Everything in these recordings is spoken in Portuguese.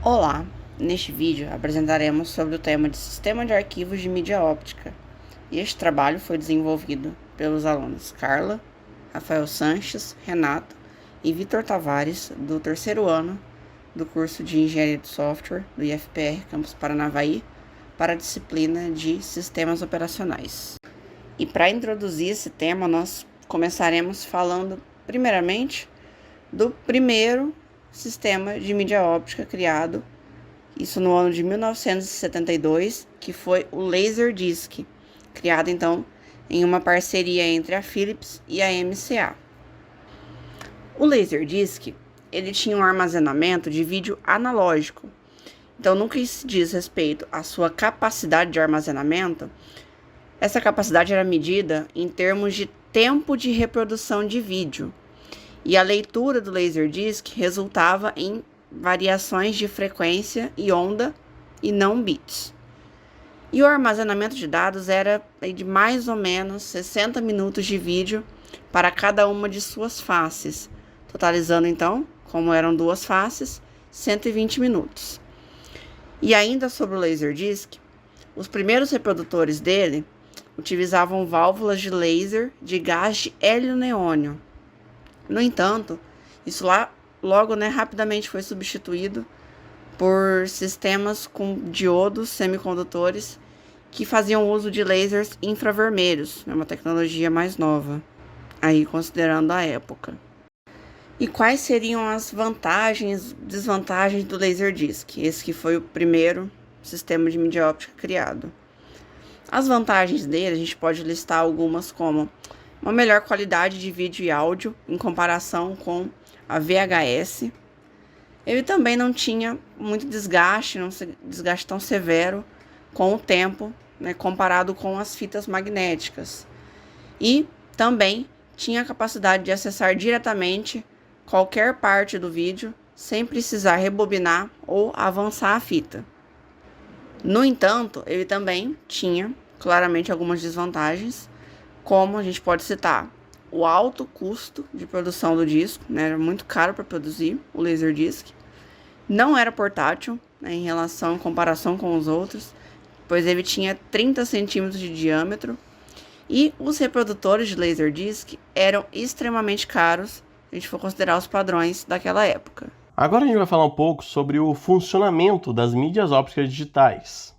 Olá! Neste vídeo apresentaremos sobre o tema de Sistema de Arquivos de Mídia Óptica. E este trabalho foi desenvolvido pelos alunos Carla, Rafael Sanches, Renato e Vitor Tavares, do terceiro ano do curso de Engenharia de Software do IFPR Campus Paranavaí, para a disciplina de Sistemas Operacionais. E para introduzir esse tema, nós começaremos falando, primeiramente, do primeiro sistema de mídia óptica criado, isso no ano de 1972, que foi o Laserdisc, criado então em uma parceria entre a Philips e a MCA. O Laserdisc, ele tinha um armazenamento de vídeo analógico. Então, no que se diz respeito à sua capacidade de armazenamento, essa capacidade era medida em termos de tempo de reprodução de vídeo. E a leitura do Laserdisc resultava em variações de frequência e onda e não bits. E o armazenamento de dados era de mais ou menos 60 minutos de vídeo para cada uma de suas faces, totalizando então, como eram duas faces, 120 minutos. E ainda sobre o Laserdisc, os primeiros reprodutores dele utilizavam válvulas de laser de gás de hélio-neônio. No entanto, isso logo rapidamente foi substituído por sistemas com diodos semicondutores que faziam uso de lasers infravermelhos, uma tecnologia mais nova, aí considerando a época. E quais seriam as vantagens e desvantagens do Laserdisc, esse que foi o primeiro sistema de mídia óptica criado? As vantagens dele, a gente pode listar algumas como uma melhor qualidade de vídeo e áudio em comparação com a VHS. Ele também não tinha muito desgaste, desgaste tão severo com o tempo, comparado com as fitas magnéticas. E também tinha a capacidade de acessar diretamente qualquer parte do vídeo sem precisar rebobinar ou avançar a fita. No entanto, ele também tinha claramente algumas desvantagens, como a gente pode citar o alto custo de produção do disco, era muito caro para produzir o Laserdisc. Não era portátil, em comparação com os outros, pois ele tinha 30 centímetros de diâmetro. E os reprodutores de Laserdisc eram extremamente caros, se a gente for considerar os padrões daquela época. Agora a gente vai falar um pouco sobre o funcionamento das mídias ópticas digitais.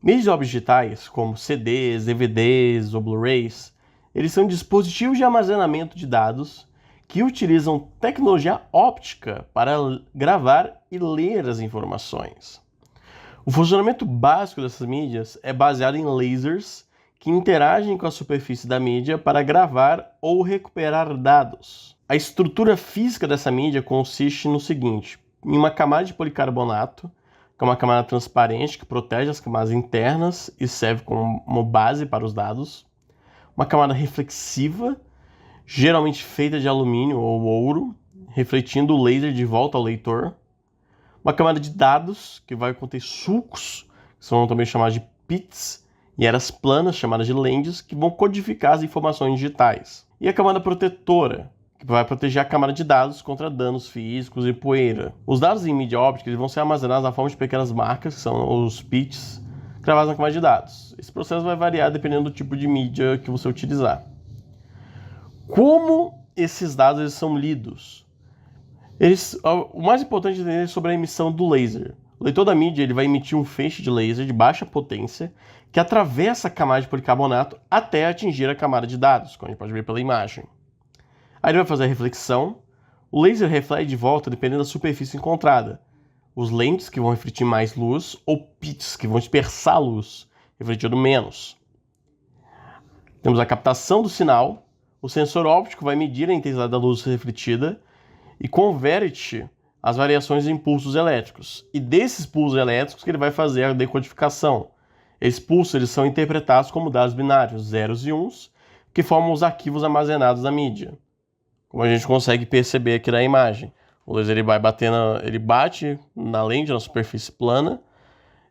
Mídias ópticas digitais, como CDs, DVDs ou Blu-rays, eles são dispositivos de armazenamento de dados que utilizam tecnologia óptica para gravar e ler as informações. O funcionamento básico dessas mídias é baseado em lasers que interagem com a superfície da mídia para gravar ou recuperar dados. A estrutura física dessa mídia consiste no seguinte: em uma camada de policarbonato, que é uma camada transparente que protege as camadas internas e serve como base para os dados. Uma camada reflexiva, geralmente feita de alumínio ou ouro, refletindo o laser de volta ao leitor. Uma camada de dados, que vai conter sulcos, que são também chamados de pits, e eras planas, chamadas de lentes, que vão codificar as informações digitais. E a camada protetora, que vai proteger a camada de dados contra danos físicos e poeira. Os dados em mídia óptica vão ser armazenados na forma de pequenas marcas, que são os bits, gravados na camada de dados. Esse processo vai variar dependendo do tipo de mídia que você utilizar. Como esses dados são lidos? O mais importante é entender sobre a emissão do laser. O leitor da mídia ele vai emitir um feixe de laser de baixa potência que atravessa a camada de policarbonato até atingir a camada de dados, como a gente pode ver pela imagem. Aí ele vai fazer a reflexão. O laser reflete de volta dependendo da superfície encontrada. Os lentes que vão refletir mais luz ou pits que vão dispersar a luz, refletindo menos. Temos a captação do sinal. O sensor óptico vai medir a intensidade da luz refletida e converte as variações em pulsos elétricos. E desses pulsos elétricos que ele vai fazer a decodificação. Esses pulsos eles são interpretados como dados binários, zeros e uns, que formam os arquivos armazenados na mídia. Como a gente consegue perceber aqui na imagem. O laser ele bate na lente, na superfície plana,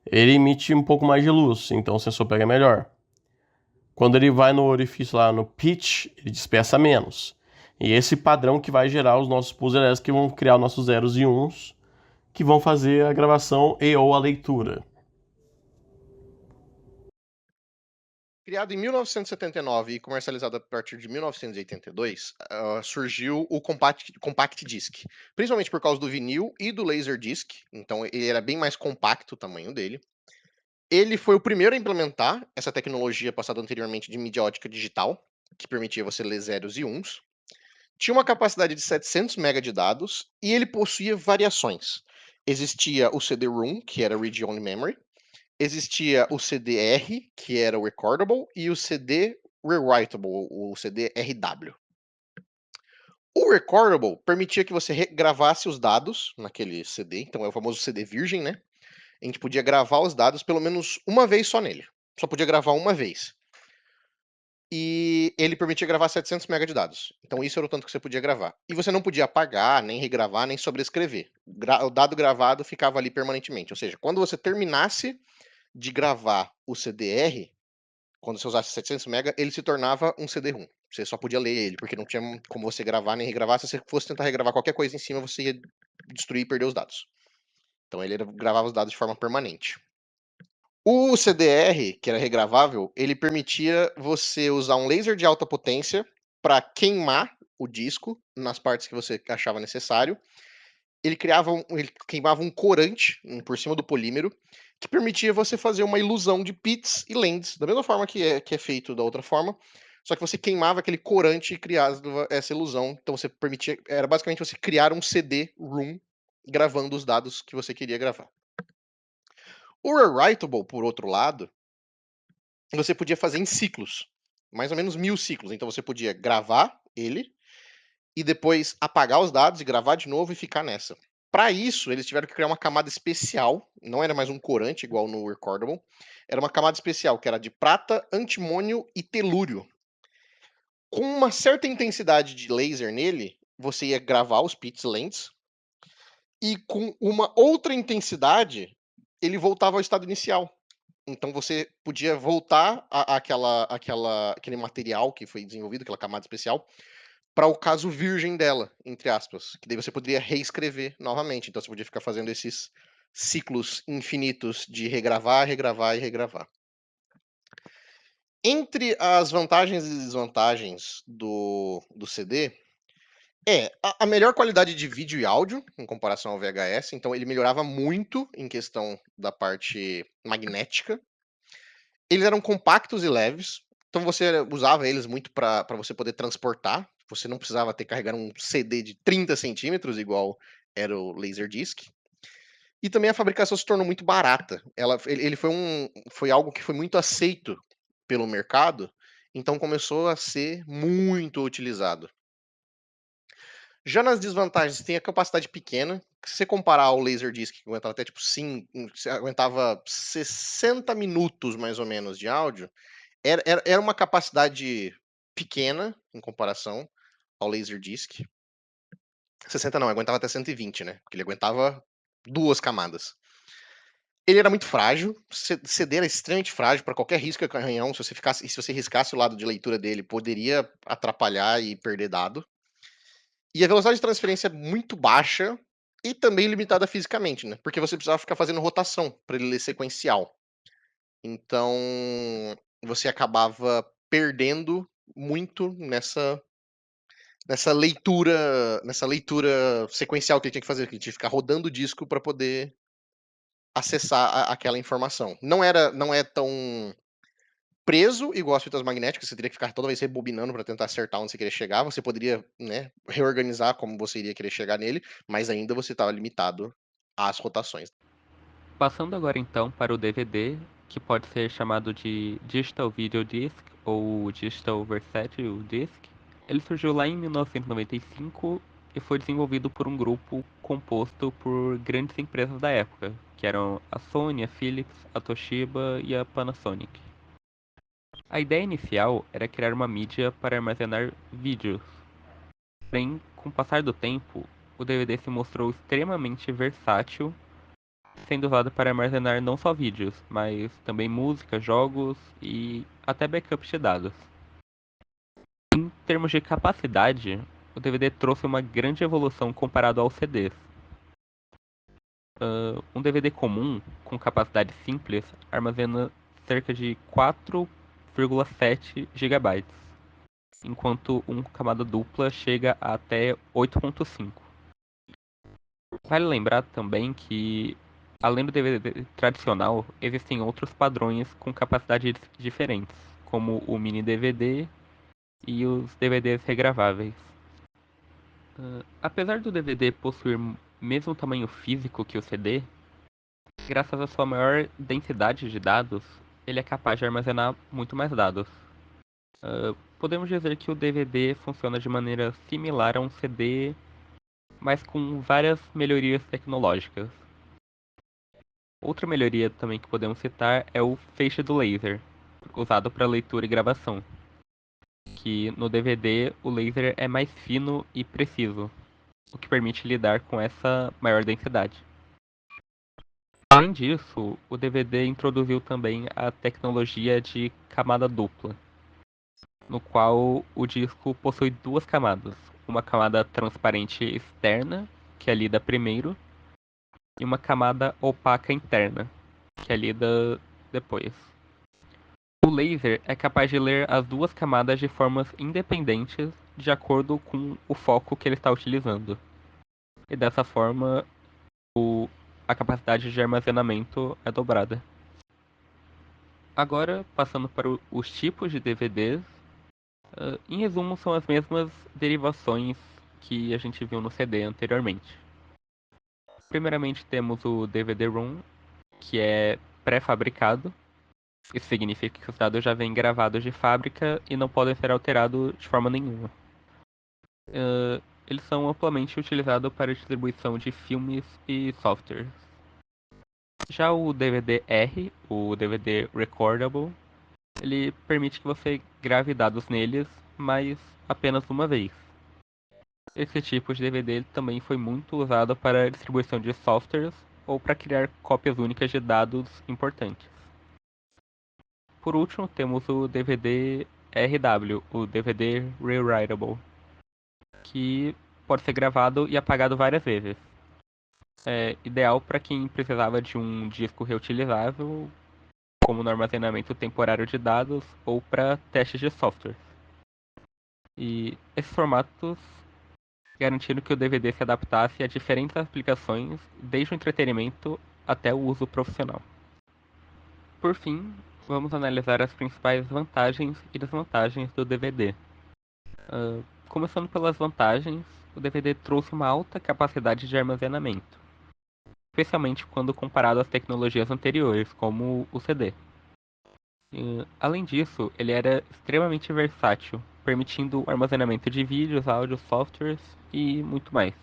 ele emite um pouco mais de luz, então o sensor pega melhor. Quando ele vai no orifício lá no pitch, ele dispersa menos. E esse padrão que vai gerar os nossos pulsos elétricos que vão criar os nossos zeros e uns, que vão fazer a gravação e ou a leitura. Criado em 1979 e comercializado a partir de 1982, surgiu o Compact Disc, principalmente por causa do vinil e do Laserdisc, então ele era bem mais compacto o tamanho dele. Ele foi o primeiro a implementar essa tecnologia passada anteriormente de mídia ótica digital, que permitia você ler zeros e uns. Tinha uma capacidade de 700 MB de dados e ele possuía variações. Existia o CD-ROM, que era Read Only Memory. Existia o CD-R, que era o Recordable, e o CD Rewritable, o CD-RW. O Recordable permitia que você gravasse os dados naquele CD, então é o famoso CD virgem, né? A gente podia gravar os dados pelo menos uma vez só nele. Só podia gravar uma vez. E ele permitia gravar 700 MB de dados. Então isso era o tanto que você podia gravar. E você não podia apagar, nem regravar, nem sobrescrever. O dado gravado ficava ali permanentemente. Ou seja, quando você terminasse de gravar o CDR, quando você usasse 700 MB, ele se tornava um CD-ROM. Você só podia ler ele, porque não tinha como você gravar nem regravar. Se você fosse tentar regravar qualquer coisa em cima, você ia destruir e perder os dados. Então ele gravava os dados de forma permanente. O CDR, que era regravável, ele permitia você usar um laser de alta potência para queimar o disco nas partes que você achava necessário. Ele queimava um corante por cima do polímero, que permitia você fazer uma ilusão de pits e lentes, da mesma forma que é feito da outra forma, só que você queimava aquele corante e criava essa ilusão. Então você permitia, era basicamente você criar um CD-ROM gravando os dados que você queria gravar. O Rewritable, por outro lado, você podia fazer em ciclos, mais ou menos 1000 ciclos. Então você podia gravar ele e depois apagar os dados e gravar de novo e ficar nessa. Para isso, eles tiveram que criar uma camada especial, não era mais um corante igual no Recordable, era uma camada especial que era de prata, antimônio e telúrio. Com uma certa intensidade de laser nele, você ia gravar os pits lentes, e com uma outra intensidade, ele voltava ao estado inicial. Então você podia voltar aquele material que foi desenvolvido, aquela camada especial, para o caso virgem dela, entre aspas, que daí você poderia reescrever novamente. Então você podia ficar fazendo esses ciclos infinitos de regravar, regravar e regravar. Entre as vantagens e desvantagens do CD, a melhor qualidade de vídeo e áudio em comparação ao VHS, então ele melhorava muito em questão da parte magnética. Eles eram compactos e leves, então você usava eles muito para você poder transportar. Você não precisava ter carregar um CD de 30 centímetros, igual era o Laserdisc. E também a fabricação se tornou muito barata. Ele foi algo que foi muito aceito pelo mercado, então começou a ser muito utilizado. Já nas desvantagens, tem a capacidade pequena. Se você comparar ao Laserdisc, que aguentava até tipo 5, aguentava 60 minutos mais ou menos de áudio, era uma capacidade pequena em comparação ao Laserdisc. 60 não, aguentava até 120, né? Porque ele aguentava 2 camadas. Ele era muito frágil, CD era extremamente frágil para qualquer risco de arranhão. Se você riscasse o lado de leitura dele, poderia atrapalhar e perder dado. E a velocidade de transferência é muito baixa e também limitada fisicamente, né? Porque você precisava ficar fazendo rotação para ele ler sequencial. Então, você acabava perdendo muito nessa leitura sequencial que ele tinha que fazer, que ele tinha que ficar rodando o disco para poder acessar aquela informação. Não é tão preso igual as fitas magnéticas, você teria que ficar toda vez rebobinando para tentar acertar onde você queria chegar. Você poderia, né, reorganizar como você iria querer chegar nele, mas ainda você estava limitado às rotações. Passando agora então para o DVD, que pode ser chamado de Digital Video Disc ou Digital Versatile Disc. Ele surgiu lá em 1995 e foi desenvolvido por um grupo composto por grandes empresas da época, que eram a Sony, a Philips, a Toshiba e a Panasonic. A ideia inicial era criar uma mídia para armazenar vídeos. Porém, com o passar do tempo, o DVD se mostrou extremamente versátil, sendo usado para armazenar não só vídeos, mas também música, jogos e até backups de dados. Em termos de capacidade, o DVD trouxe uma grande evolução comparado aos CDs. Um DVD comum, com capacidade simples, armazena cerca de 4,7 GB, enquanto uma camada dupla chega a até 8,5. Vale lembrar também que, além do DVD tradicional, existem outros padrões com capacidades diferentes, como o mini DVD e os DVDs regraváveis. Apesar do DVD possuir mesmo tamanho físico que o CD, graças à sua maior densidade de dados, ele é capaz de armazenar muito mais dados. Podemos dizer que o DVD funciona de maneira similar a um CD, mas com várias melhorias tecnológicas. Outra melhoria também que podemos citar é o feixe do laser, usado para leitura e gravação, que no DVD o laser é mais fino e preciso, o que permite lidar com essa maior densidade. Além disso, o DVD introduziu também a tecnologia de camada dupla, no qual o disco possui duas camadas, uma camada transparente externa, que é lida primeiro, e uma camada opaca interna, que é lida depois. O laser é capaz de ler as duas camadas de formas independentes de acordo com o foco que ele está utilizando. E dessa forma, a capacidade de armazenamento é dobrada. Agora, passando para os tipos de DVDs, em resumo, são as mesmas derivações que a gente viu no CD anteriormente. Primeiramente, temos o DVD-ROM, que é pré-fabricado. Isso significa que os dados já vêm gravados de fábrica e não podem ser alterados de forma nenhuma. Eles são amplamente utilizados para distribuição de filmes e softwares. Já o DVD-R, o DVD Recordable, ele permite que você grave dados neles, mas apenas uma vez. Esse tipo de DVD também foi muito usado para distribuição de softwares ou para criar cópias únicas de dados importantes. Por último, temos o DVD RW, o DVD Rewritable, que pode ser gravado e apagado várias vezes. É ideal para quem precisava de um disco reutilizável, como no armazenamento temporário de dados ou para testes de software. E esses formatos garantiram que o DVD se adaptasse a diferentes aplicações, desde o entretenimento até o uso profissional. Por fim, vamos analisar as principais vantagens e desvantagens do DVD. Começando pelas vantagens, o DVD trouxe uma alta capacidade de armazenamento, especialmente quando comparado às tecnologias anteriores, como o CD. Além disso, ele era extremamente versátil, permitindo o armazenamento de vídeos, áudios, softwares e muito mais.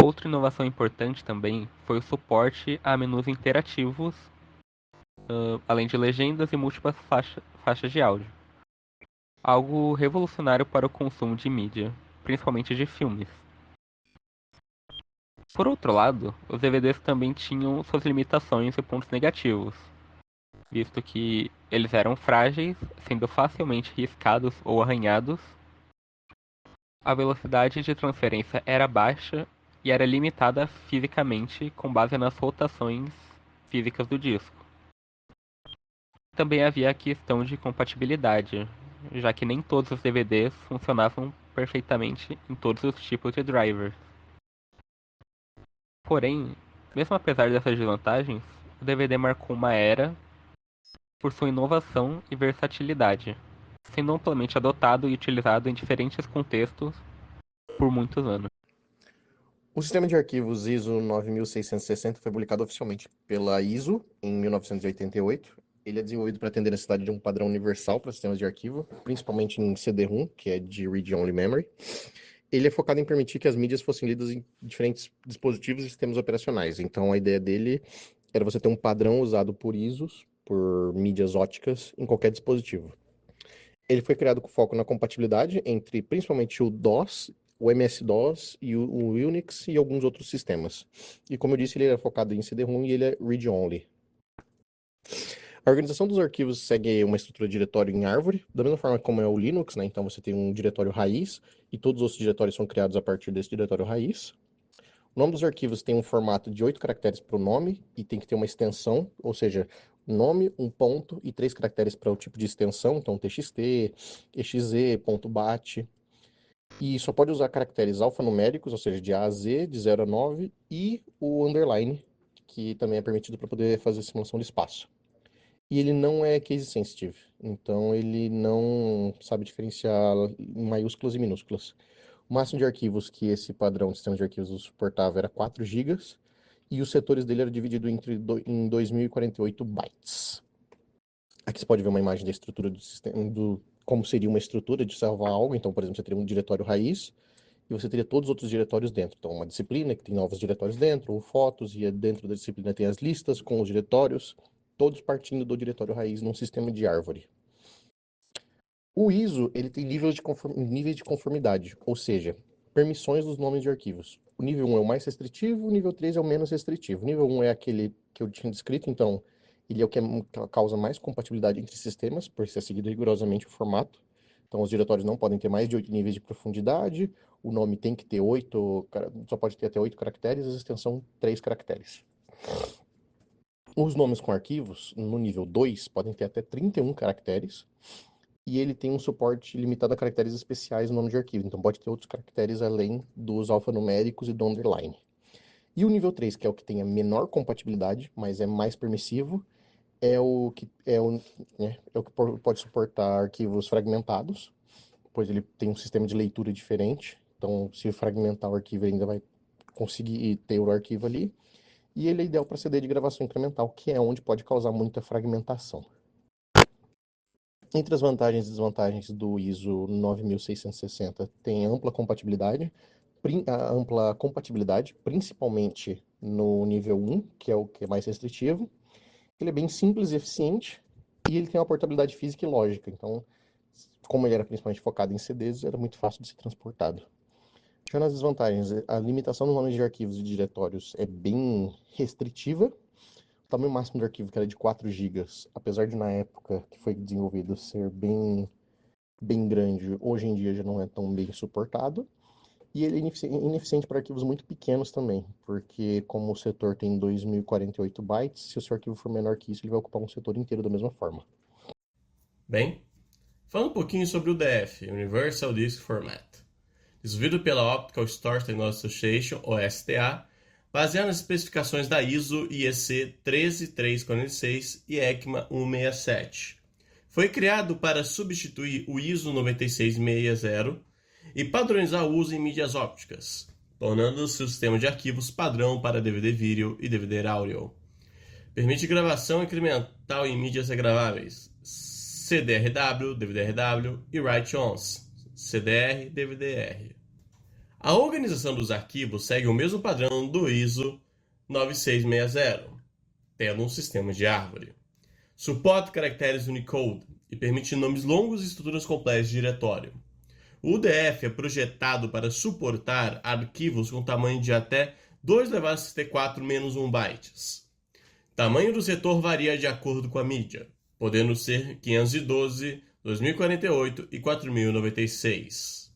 Outra inovação importante também foi o suporte a menus interativos, além de legendas e múltiplas faixas de áudio. Algo revolucionário para o consumo de mídia, principalmente de filmes. Por outro lado, os DVDs também tinham suas limitações e pontos negativos, visto que eles eram frágeis, sendo facilmente riscados ou arranhados. A velocidade de transferência era baixa e era limitada fisicamente com base nas rotações físicas do disco. Também havia a questão de compatibilidade, já que nem todos os DVDs funcionavam perfeitamente em todos os tipos de drivers. Porém, mesmo apesar dessas desvantagens, o DVD marcou uma era por sua inovação e versatilidade, sendo amplamente adotado e utilizado em diferentes contextos por muitos anos. O sistema de arquivos ISO 9660 foi publicado oficialmente pela ISO em 1988. Ele é desenvolvido para atender a necessidade de um padrão universal para sistemas de arquivo, principalmente em CD-ROM, que é de Read-Only Memory. Ele é focado em permitir que as mídias fossem lidas em diferentes dispositivos e sistemas operacionais. Então, a ideia dele era você ter um padrão usado por ISOs, por mídias óticas, em qualquer dispositivo. Ele foi criado com foco na compatibilidade entre principalmente o DOS, o MS-DOS e o Unix e alguns outros sistemas. E como eu disse, ele é focado em CD-ROM e ele é read-only. A organização dos arquivos segue uma estrutura de diretório em árvore, da mesma forma como é o Linux, né? Então você tem um diretório raiz e todos os outros diretórios são criados a partir desse diretório raiz. O nome dos arquivos tem um formato de 8 caracteres para o nome e tem que ter uma extensão, ou seja, nome, um ponto e 3 caracteres para o tipo de extensão, então txt, exe, ponto bat. E só pode usar caracteres alfanuméricos, ou seja, de A a Z, de 0 a 9, e o underline, que também é permitido para poder fazer simulação de espaço. E ele não é case sensitive, então ele não sabe diferenciar maiúsculas e minúsculas. O máximo de arquivos que esse padrão de sistema de arquivos suportava era 4 GB, e os setores dele eram divididos em 2048 bytes. Aqui você pode ver uma imagem da estrutura do sistema, como seria uma estrutura de salvar algo. Então, por exemplo, você teria um diretório raiz, e você teria todos os outros diretórios dentro. Então, uma disciplina que tem novos diretórios dentro, ou fotos, e dentro da disciplina tem as listas com os diretórios, todos partindo do diretório raiz num sistema de árvore. O ISO ele tem níveis de conformidade, ou seja, permissões dos nomes de arquivos. O nível 1 é o mais restritivo, o nível 3 é o menos restritivo. O nível 1 é aquele que eu tinha descrito, então ele é o que causa mais compatibilidade entre sistemas, por ser seguido rigorosamente o formato. Então os diretórios não podem ter mais de 8 níveis de profundidade, o nome tem que ter 8, só pode ter até 8 caracteres, a extensão 3 caracteres. Os nomes com arquivos, no nível 2, podem ter até 31 caracteres, e ele tem um suporte limitado a caracteres especiais no nome de arquivo, então pode ter outros caracteres além dos alfanuméricos e do underline. E o nível 3, que é o que tem a menor compatibilidade, mas é mais permissivo, é o que pode suportar arquivos fragmentados, pois ele tem um sistema de leitura diferente, então se fragmentar o arquivo ele ainda vai conseguir ter o arquivo ali, e ele é ideal para CD de gravação incremental, que é onde pode causar muita fragmentação. Entre as vantagens e desvantagens do ISO 9660 tem ampla compatibilidade, principalmente no nível 1, que é o que é mais restritivo. Ele é bem simples e eficiente, e ele tem uma portabilidade física e lógica, então, como ele era principalmente focado em CDs, era muito fácil de ser transportado. Já nas desvantagens, a limitação dos nomes de arquivos e diretórios é bem restritiva. O tamanho máximo do arquivo, que era de 4 GB, apesar de na época que foi desenvolvido ser bem grande, hoje em dia já não é tão bem suportado. E ele é ineficiente para arquivos muito pequenos também, porque como o setor tem 2048 bytes, se o seu arquivo for menor que isso, ele vai ocupar um setor inteiro da mesma forma. Bem, falando um pouquinho sobre o DF, Universal Disk Format. Desenvolvido pela Optical Storage Technology Association, ou STA, baseado nas especificações da ISO IEC 13346 e ECMA 167. Foi criado para substituir o ISO 9660 e padronizar o uso em mídias ópticas, tornando-se o sistema de arquivos padrão para DVD vídeo e DVD áudio. Permite gravação incremental em mídias regraváveis, CDRW, DVDRW e Write-Ons, CDR, DVDR. A organização dos arquivos segue o mesmo padrão do ISO 9660, tendo um sistema de árvore. Suporta caracteres Unicode e permite nomes longos e estruturas complexas de diretório. O UDF é projetado para suportar arquivos com tamanho de até 2^64-1 bytes. Tamanho do setor varia de acordo com a mídia, podendo ser 512, 2048 e 4096.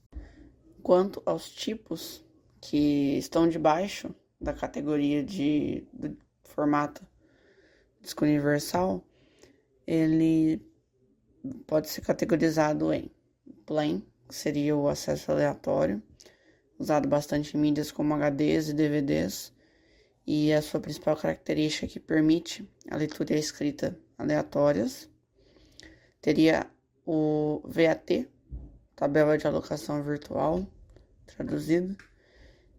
Quanto aos tipos que estão debaixo da categoria do formato disco universal, ele pode ser categorizado em plain, que seria o acesso aleatório, usado bastante em mídias como HDs e DVDs, e a sua principal característica é que permite a leitura e a escrita aleatórias. Teria o VAT, tabela de alocação virtual, traduzido,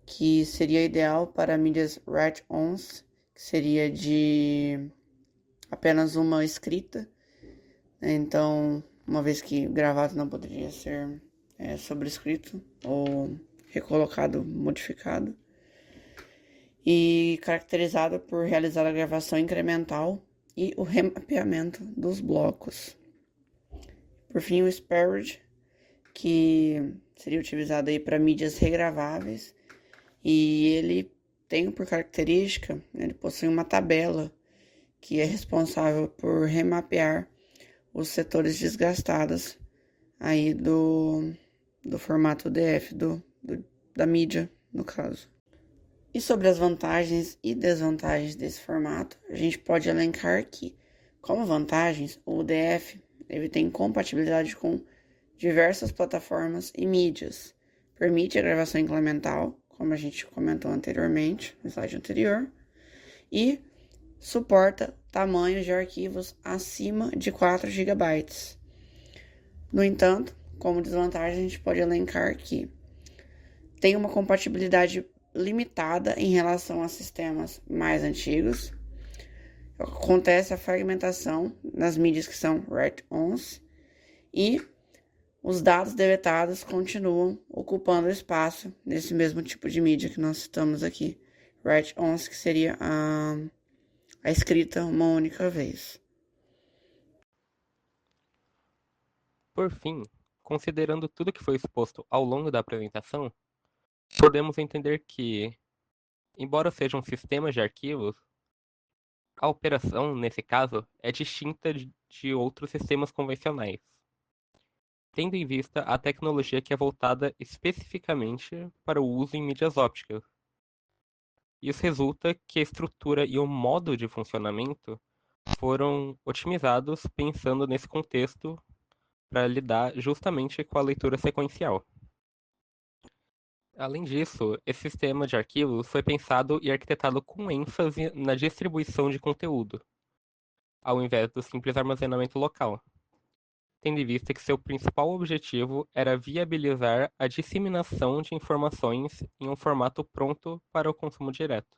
que seria ideal para mídias write-ons, que seria de apenas uma escrita. Então, uma vez que gravado não poderia ser sobrescrito ou recolocado, modificado. E caracterizado por realizar a gravação incremental e o remapeamento dos blocos. Por fim, o Spared, que seria utilizado aí para mídias regraváveis, e ele tem por característica, ele possui uma tabela que é responsável por remapear os setores desgastados aí do formato DF, da mídia, no caso. E sobre as vantagens e desvantagens desse formato, a gente pode elencar que, como vantagens, o UDF ele tem compatibilidade com diversas plataformas e mídias, permite a gravação incremental, como a gente comentou anteriormente, no slide anterior, e suporta tamanhos de arquivos acima de 4 GB. No entanto, como desvantagem, a gente pode elencar que tem uma compatibilidade limitada em relação a sistemas mais antigos. Acontece a fragmentação nas mídias que são write-ons e os dados deletados continuam ocupando espaço nesse mesmo tipo de mídia que nós citamos aqui. Write-ons, que seria a escrita uma única vez. Por fim, considerando tudo que foi exposto ao longo da apresentação, podemos entender que, embora sejam sistemas de arquivos, a operação, nesse caso, é distinta de outros sistemas convencionais, tendo em vista a tecnologia que é voltada especificamente para o uso em mídias ópticas. Isso resulta que a estrutura e o modo de funcionamento foram otimizados pensando nesse contexto para lidar justamente com a leitura sequencial. Além disso, esse sistema de arquivos foi pensado e arquitetado com ênfase na distribuição de conteúdo, ao invés do simples armazenamento local, tendo em vista que seu principal objetivo era viabilizar a disseminação de informações em um formato pronto para o consumo direto.